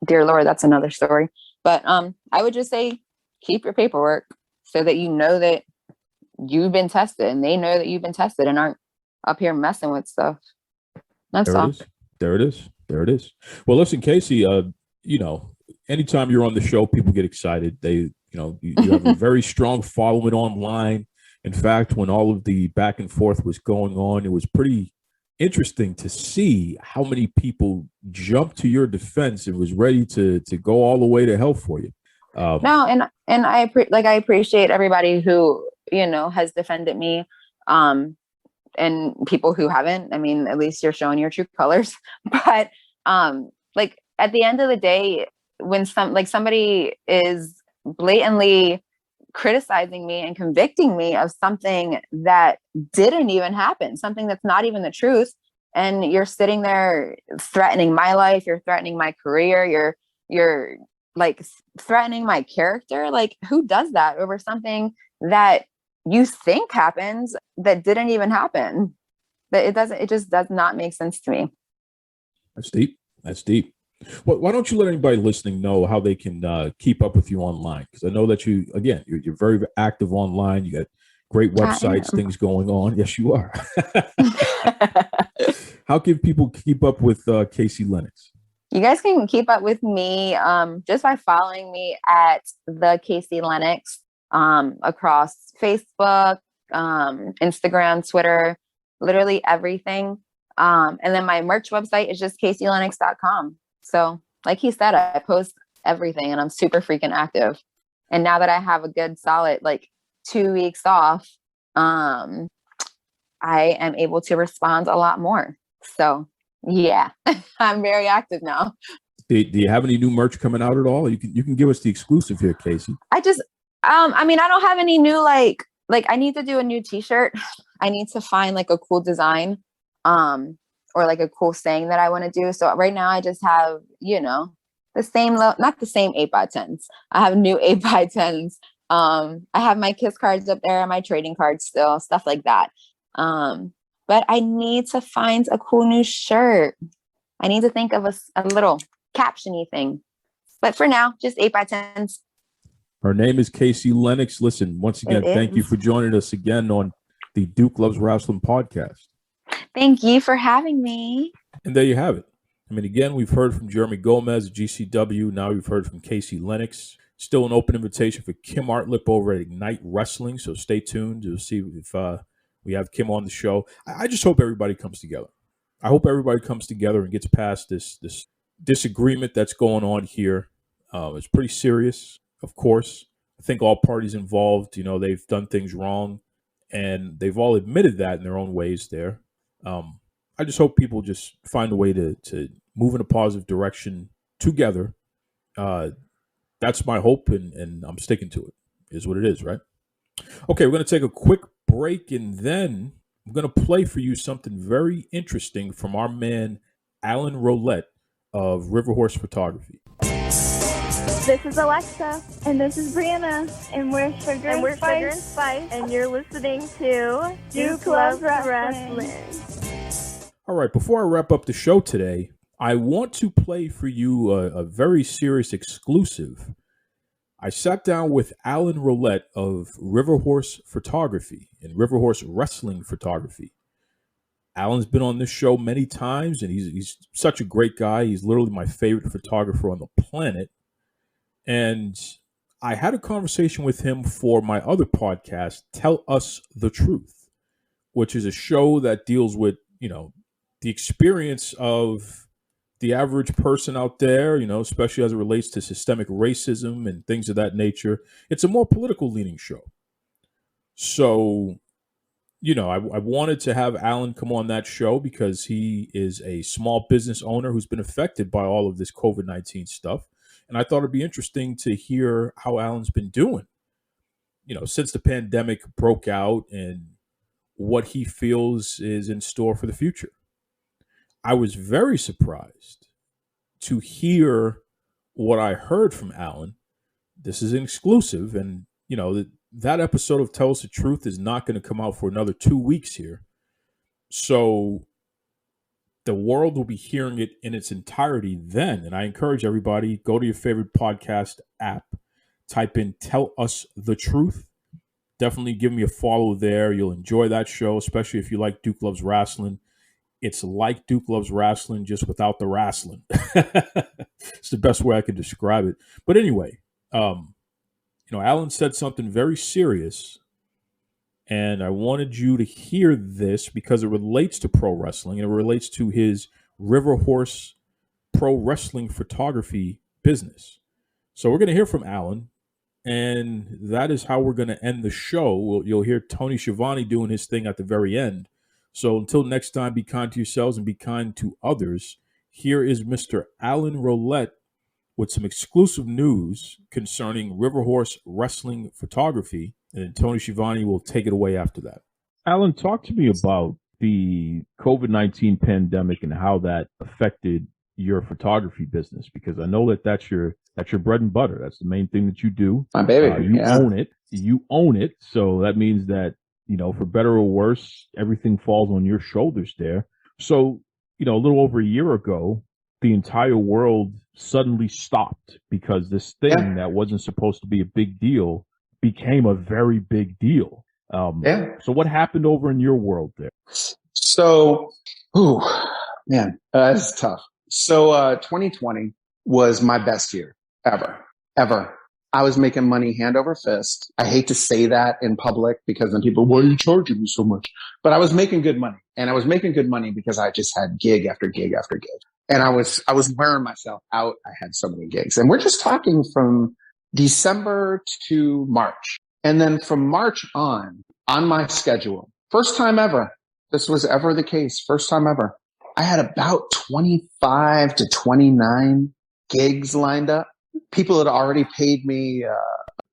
[SPEAKER 8] dear Lord, that's another story. But I would just say keep your paperwork so that you know that you've been tested and they know that you've been tested and aren't up here messing with stuff. That's all. There it is. Well, listen, Kaci, anytime you're on the show, people get excited. You have a very strong following online. In fact, when all of the back and forth was going on, it was pretty interesting to see how many people jumped to your defense and was ready to go all the way to hell for you. No, and I appreciate everybody who has defended me, and people who haven't. I mean, at least you're showing your true colors. But at the end of the day, when somebody is blatantly criticizing me and convicting me of something that didn't even happen, something that's not even the truth, and you're sitting there threatening my life, you're threatening my career, you're like threatening my character. Like, who does that over something that you think happens that didn't even happen? But it just does not make sense to me. That's deep. Well, why don't you let anybody listening know how they can keep up with you online? Because I know that you're very active online. You got great websites, things going on. Yes, you are. How can people keep up with Kaci Lennox? You guys can keep up with me just by following me at the Kaci Lennox across Facebook, Instagram, Twitter, literally everything. And then my merch website is just KaciLennox.com. So like he said, I post everything and I'm super freaking active. And now that I have a good solid 2 weeks off, I am able to respond a lot more. So yeah, I'm very active now. Do you have any new merch coming out at all? You can give us the exclusive here, Kaci. I just, I don't have any new, I need to do a new t-shirt. I need to find a cool design, or a cool saying that I want to do. So right now I just have, the same, not the same 8x10s. I have new 8x10s. I have my KISS cards up there and my trading cards still, stuff like that. But I need to find a cool new shirt. I need to think of a little caption-y thing. But for now, just 8x10s. Her name is Kaci Lennox. Listen, once again, thank you for joining us again on the Duke Loves Rasslin podcast. Thank you for having me. And there you have it.
[SPEAKER 7] I mean, again, we've heard from Jeremy Gomez at GCW. Now we've heard from Kaci Lennox. Still an open invitation for Kim Artlip over at Ignite Wrestling. So stay tuned. You'll see if we have Kim on the show. I just hope everybody comes together. I hope everybody comes together and gets past this disagreement that's going on here. It's pretty serious, of course. I think all parties involved, they've done things wrong, and they've all admitted that in their own ways there. I just hope people just find a way to move in a positive direction together. That's my hope, and I'm sticking to it. Is what it is, right? Okay, we're going to take a quick break, and then I'm going to play for you something very interesting from our man, Alan Roulette of Riverhorse Photography.
[SPEAKER 9] This is Alexa. And this is Brianna. And we're Sugar and Spice. And you're listening to Duke Loves Wrestling.
[SPEAKER 7] All right, before I wrap up the show today, I want to play for you a very serious exclusive. I sat down with Alan Roulette of Riverhorse Photography and Riverhorse Wrestling Photography. Alan's been on this show many times, and he's such a great guy. He's literally my favorite photographer on the planet. And I had a conversation with him for my other podcast, Tell Us the Truth, which is a show that deals with, the experience of the average person out there, especially as it relates to systemic racism and things of that nature. It's a more political leaning show. So, I wanted to have Alan come on that show because he is a small business owner who's been affected by all of this COVID-19 stuff. And I thought it'd be interesting to hear how Alan's been doing, since the pandemic broke out and what he feels is in store for the future. I was very surprised to hear what I heard from Alan. This is an exclusive, and, that episode of Tell Us the Truth is not going to come out for another 2 weeks here. So the world will be hearing it in its entirety then. And I encourage everybody, go to your favorite podcast app, type in Tell Us the Truth. Definitely give me a follow there. You'll enjoy that show, especially if you like Duke Loves Wrestling. It's like Duke Loves Wrestling, just without the wrestling. It's the best way I can describe it. But anyway, Alan said something very serious, and I wanted you to hear this because it relates to pro wrestling, and it relates to his Riverhorse Pro Wrestling Photography business. So we're going to hear from Alan, and that is how we're going to end the show. You'll hear Tony Schiavone doing his thing at the very end. So until next time, be kind to yourselves and be kind to others. Here is Mr. Alan Roulette with some exclusive news concerning Riverhorse Wrestling Photography, and then Tony Schiavone will take it away after that. Alan, talk to me about the COVID-19 pandemic and how that affected your photography business, because I know that that's your bread and butter. That's the main thing that you do.
[SPEAKER 10] My baby.
[SPEAKER 7] You own it. You own it. So that means that, for better or worse, everything falls on your shoulders there. So, a little over a year ago, the entire world suddenly stopped because this thing that wasn't supposed to be a big deal became a very big deal. So what happened over in your world there?
[SPEAKER 10] So, that's tough. So 2020 was my best year ever. I was making money hand over fist. I hate to say that in public because then people, why are you charging me so much? But I was making good money, and I was making good money because I just had gig after gig after gig. And I was wearing myself out. I had so many gigs, and we're just talking from December to March. And then from March on my schedule, first time ever, this was ever the case, first time ever, I had about 25 to 29 gigs lined up. People had already paid me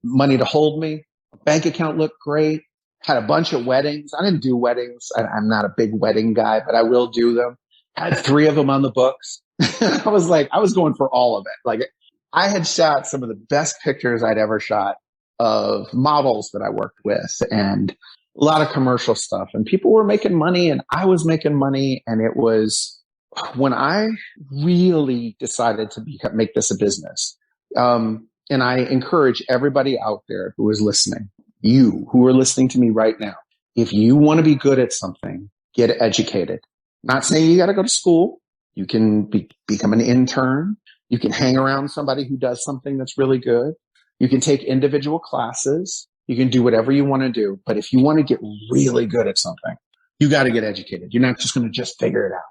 [SPEAKER 10] money to hold me. Bank account looked great. Had a bunch of weddings. I didn't do weddings. I'm not a big wedding guy, but I will do them. Had 3 of them on the books. I was going for all of it. Like, I had shot some of the best pictures I'd ever shot of models that I worked with and a lot of commercial stuff. And people were making money and I was making money. And it was when I really decided to make this a business. And I encourage everybody out there who is listening, you who are listening to me right now, if you want to be good at something, get educated. Not saying you got to go to school. You can become an intern. You can hang around somebody who does something that's really good. You can take individual classes. You can do whatever you want to do. But if you want to get really good at something, you got to get educated. You're not just going to just figure it out.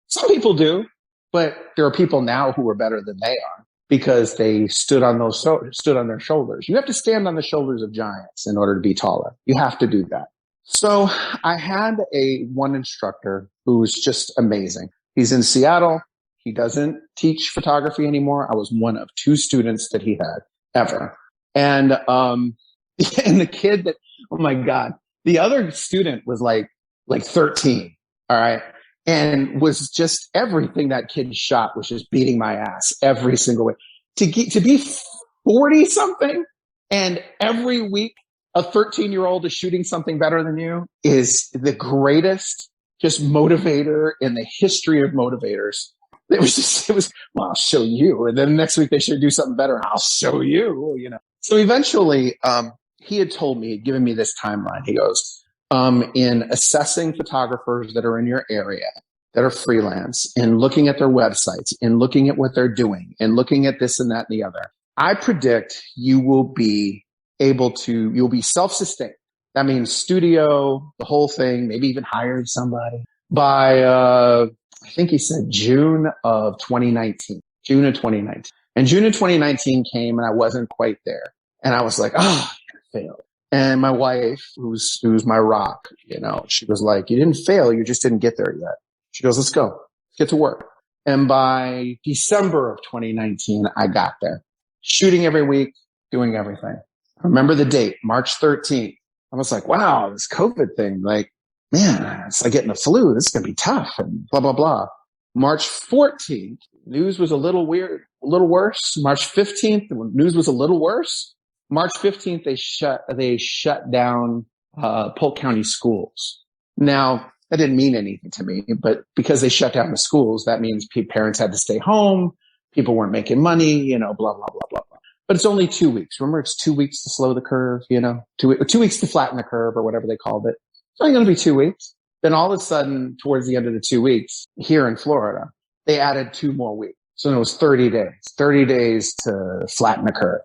[SPEAKER 10] Some people do, but there are people now who are better than they are because they stood on their shoulders. You have to stand on the shoulders of giants in order to be taller. You have to do that. So I had one instructor who was just amazing. He's in Seattle. He doesn't teach photography anymore. I was one of 2 students that he had ever. And the kid that, oh my God, the other student was like 13. All right. And was just everything that kid shot was just beating my ass every single way. To be 40 something and every week a 13-year-old is shooting something better than you is the greatest just motivator in the history of motivators. It was, well, I'll show you. And then next week they should do something better. I'll show you, So eventually, he had told me, he'd given me this timeline. He goes, in assessing photographers that are in your area, that are freelance, and looking at their websites, and looking at what they're doing, and looking at this and that and the other, I predict you'll be self-sustained. That means studio, the whole thing, maybe even hired somebody by, I think he said June of 2019. And June of 2019 came and I wasn't quite there. And I was like, I failed. And my wife, who's my rock, she was like, you didn't fail. You just didn't get there yet. She goes, let's go. Let's get to work. And by December of 2019, I got there. Shooting every week, doing everything. I remember the date, March 13th. I was like, wow, this COVID thing, man, it's like getting the flu. This is going to be tough and blah, blah, blah. March 14th, news was a little weird, a little worse. March 15th, the news was a little worse. March 15th, they shut down Polk County schools. Now, that didn't mean anything to me, but because they shut down the schools, that means parents had to stay home. People weren't making money, blah, blah, blah, blah, blah. But it's only 2 weeks. Remember, it's 2 weeks to slow the curve, 2 weeks to flatten the curve or whatever they called it. It's only going to be 2 weeks. Then all of a sudden, towards the end of the 2 weeks here in Florida, they added 2 more weeks. So it was 30 days to flatten the curve.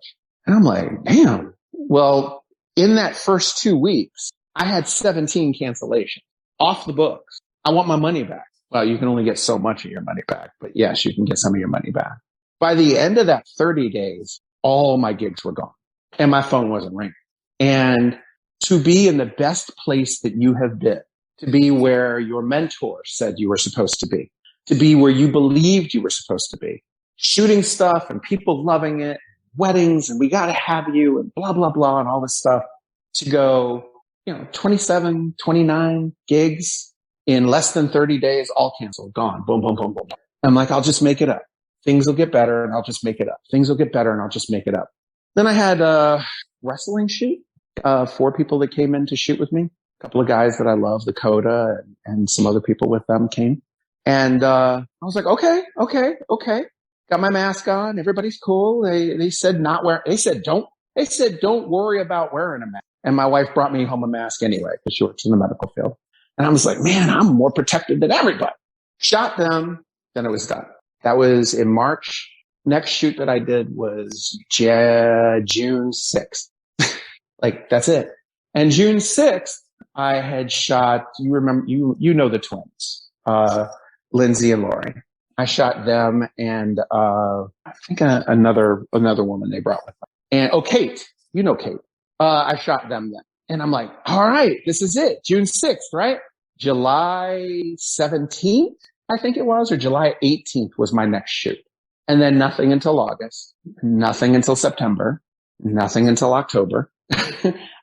[SPEAKER 10] And I'm like, damn. Well, in that first 2 weeks, I had 17 cancellations off the books. I want my money back. Well, you can only get so much of your money back, but yes, you can get some of your money back. By the end of that 30 days, all my gigs were gone and my phone wasn't ringing. And to be in the best place that you have been, to be where your mentor said you were supposed to be where you believed you were supposed to be, shooting stuff and people loving it, weddings, and we got to have you and blah, blah, blah, and all this stuff, to go, 27, 29 gigs in less than 30 days, all canceled, gone, boom, boom, boom, boom. I'm like, I'll just make it up. Things will get better and I'll just make it up. Things will get better and I'll just make it up. Then I had a wrestling shoot, 4 people that came in to shoot with me. A couple of guys that I love, Dakota and some other people with them came. And I was like, okay. Got my mask on. Everybody's cool. They said don't worry about wearing a mask. And my wife brought me home a mask anyway because she works in the medical field. And I was like, man, I'm more protected than everybody. Shot them. Then it was done. That was in March. Next shoot that I did was June 6th. That's it. And June 6th, I had shot, you know the twins, Lindsay and Lori. I shot them and, I think another woman they brought with them. And, Kate, Kate. I shot them then. And I'm like, all right, this is it. June 6th, right? July 17th, I think it was, or July 18th was my next shoot. And then nothing until August, nothing until September, nothing until October.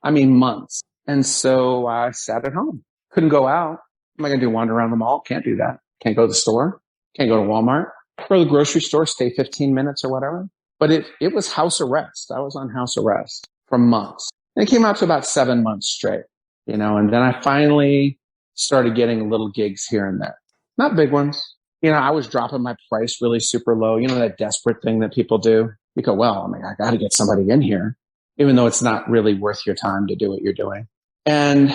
[SPEAKER 10] I mean, months. And so I sat at home. Couldn't go out. What am I going to do? Wander around the mall? Can't do that. Can't go to the store. Can't go to Walmart. Go to the grocery store, stay 15 minutes or whatever. But it was house arrest. I was on house arrest for months. And it came out to about 7 months straight, and then I finally started getting little gigs here and there. Not big ones. I was dropping my price really super low. That desperate thing that people do. You go, well, I got to get somebody in here, even though it's not really worth your time to do what you're doing. And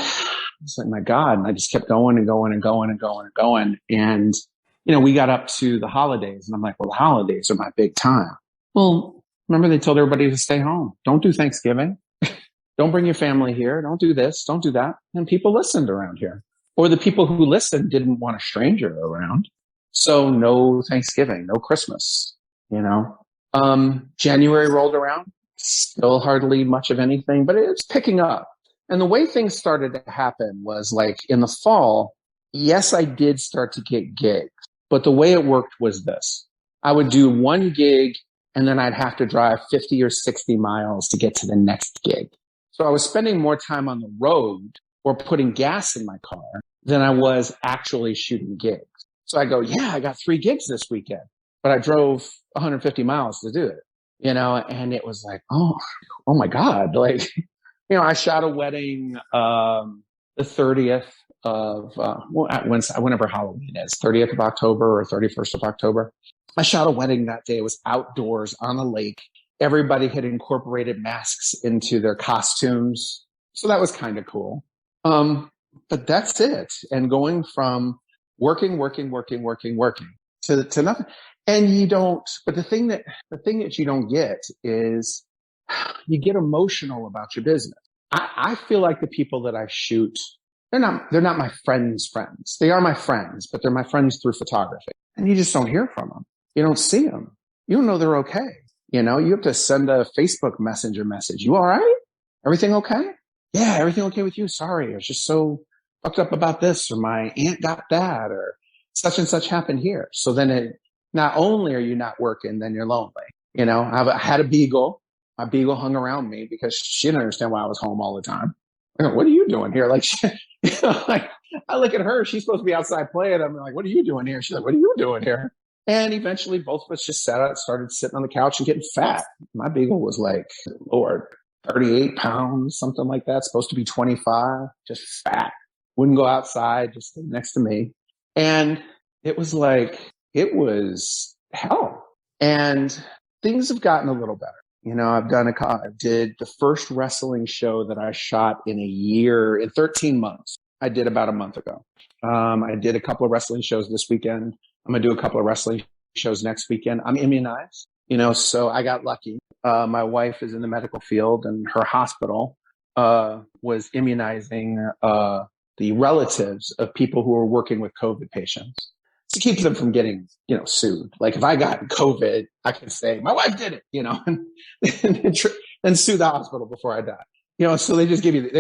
[SPEAKER 10] it's like, my God. And I just kept going and going and going and going and going. And, we got up to the holidays and I'm like, well, the holidays are my big time. Well, remember they told everybody to stay home. Don't do Thanksgiving. Don't bring your family here. Don't do this. Don't do that. And people listened around here. Or the people who listened didn't want a stranger around. So no Thanksgiving, no Christmas, January rolled around, still hardly much of anything, but it's picking up. And the way things started to happen was like in the fall, yes, I did start to get gigs, but the way it worked was this. I would do one gig and then I'd have to drive 50 or 60 miles to get to the next gig. So I was spending more time on the road or putting gas in my car than I was actually shooting gigs. So I go, yeah, I got 3 gigs this weekend, but I drove 150 miles to do it, and it was like, oh my God. Like, I shot a wedding, the 30th of, whenever Halloween is, 30th of October or 31st of October. I shot a wedding that day. It was outdoors on a lake. Everybody had incorporated masks into their costumes. So that was kind of cool. But that's it. And going from working to nothing. And but the thing that you don't get is you get emotional about your business. I feel like the people that I shoot, they're not my friends' friends. They are my friends, but they're my friends through photography. And you just don't hear from them. You don't see them. You don't know they're okay. You have to send a Facebook Messenger message. You all right? Everything okay? Yeah, everything okay with you? Sorry, I was just so fucked up about this, or my aunt got that, or such and such happened here. So then not only are you not working, then you're lonely. I had a beagle. My beagle hung around me because she didn't understand why I was home all the time. I go, what are you doing here? Like, like I look at her, she's supposed to be outside playing. I'm like, what are you doing here? She's like, what are you doing here? And eventually both of us just started sitting on the couch and getting fat. My beagle was like, Lord, 38 pounds, something like that. Supposed to be 25, just fat. Wouldn't go outside, just stay next to me. And it was hell. And things have gotten a little better. I did the first wrestling show that I shot in 13 months. I did about a month ago. I did a couple of wrestling shows this weekend. I'm going to do a couple of wrestling shows next weekend. I'm immunized, so I got lucky. My wife is in the medical field and her hospital was immunizing the relatives of people who are working with COVID patients to keep them from getting, sued. Like if I got COVID, I could say my wife did it, and sue the hospital before I die. So they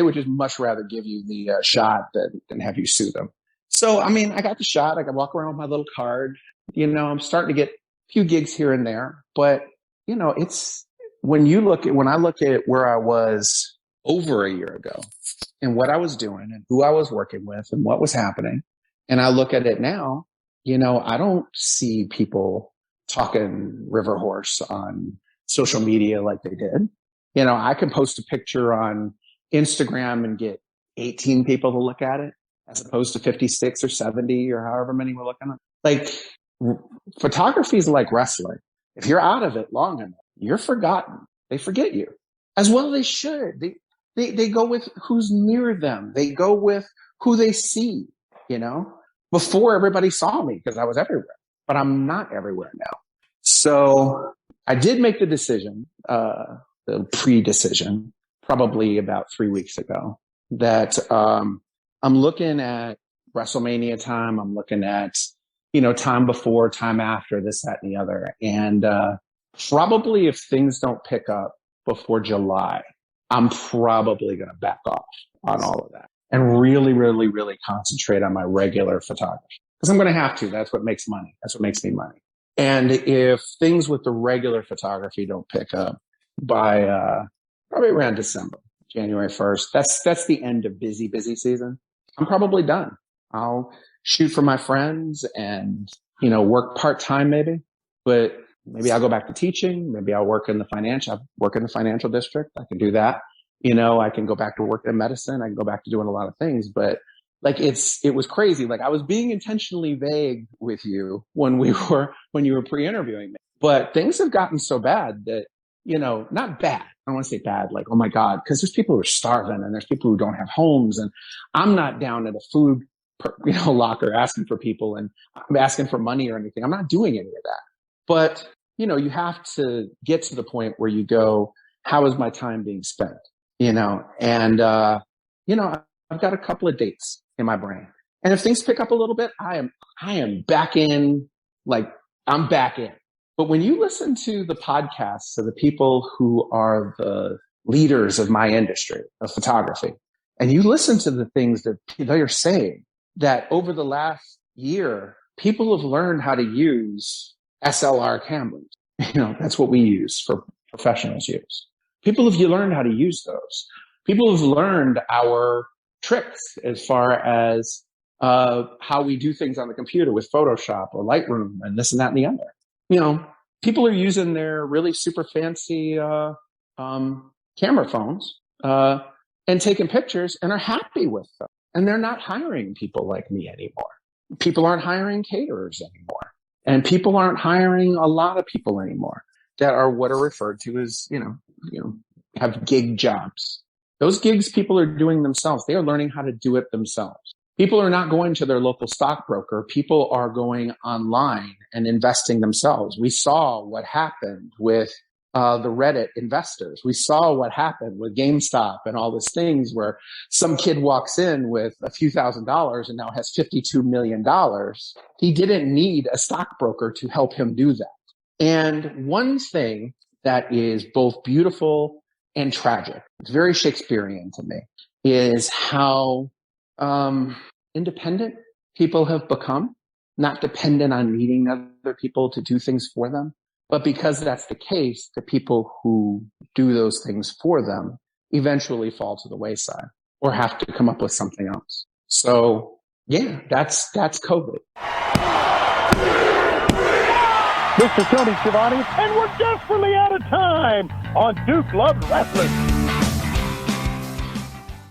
[SPEAKER 10] would just much rather give you the shot than have you sue them. So, I got the shot. I could walk around with my little card. I'm starting to get a few gigs here and there, but it's when I look at where I was over a year ago and what I was doing and who I was working with and what was happening. And I look at it now, I don't see people talking Riverhorse on social media like they did. I can post a picture on Instagram and get 18 people to look at it as opposed to 56 or 70 or however many we're looking at. Like photography is like wrestling. If you're out of it long enough, you're forgotten. They forget you as well. They should. They go with who's near them. They go with who they see, before everybody saw me because I was everywhere, but I'm not everywhere now. So I did make the decision, the pre-decision, probably about 3 weeks ago that, I'm looking at WrestleMania time. I'm looking at, time before, time after, this, that, and the other. And probably if things don't pick up before July, I'm probably going to back off on all of that and really, really, really concentrate on my regular photography. Because I'm going to have to. That's what makes money. That's what makes me money. And if things with the regular photography don't pick up by probably around December, January 1st, that's the end of busy season. I'm probably done. I'll shoot for my friends and, work part-time maybe, but maybe I'll go back to teaching. Maybe I'll work in the financial district. I can do that. I can go back to work in medicine. I can go back to doing a lot of things, but like it was crazy. Like I was being intentionally vague with you when you were pre-interviewing me, but things have gotten so bad that, not bad. I don't want to say bad, like, oh my God, because there's people who are starving and there's people who don't have homes. And I'm not down at a food locker asking for people and I'm asking for money or anything. I'm not doing any of that. But, you have to get to the point where you go, how is my time being spent? And, I've got a couple of dates in my brain. And if things pick up a little bit, I am back in, I'm back in. But when you listen to the podcasts of the people who are the leaders of my industry of photography, and you listen to the things that they're saying, that over the last year, people have learned how to use SLR cameras. That's what we use for professionals use. People have learned how to use those. People have learned our tricks as far as how we do things on the computer with Photoshop or Lightroom and this and that and the other. People are using their really super fancy camera phones and taking pictures and are happy with them. And they're not hiring people like me anymore. People aren't hiring caterers anymore. And people aren't hiring a lot of people anymore that are what are referred to as, have gig jobs. Those gigs people are doing themselves. They are learning how to do it themselves. People are not going to their local stockbroker. People are going online and investing themselves. We saw what happened with the Reddit investors. We saw what happened with GameStop and all these things where some kid walks in with a few $1,000s and now has $52 million. He didn't need a stockbroker to help him do that. And one thing that is both beautiful and tragic, it's very Shakespearean to me, is how independent people have become, not dependent on needing other people to do things for them. But because that's the case, the people who do those things for them eventually fall to the wayside or have to come up with something else. So yeah, that's COVID.
[SPEAKER 11] Mr. Tony Schiavone, and we're desperately out of time on Duke Loves Wrestling.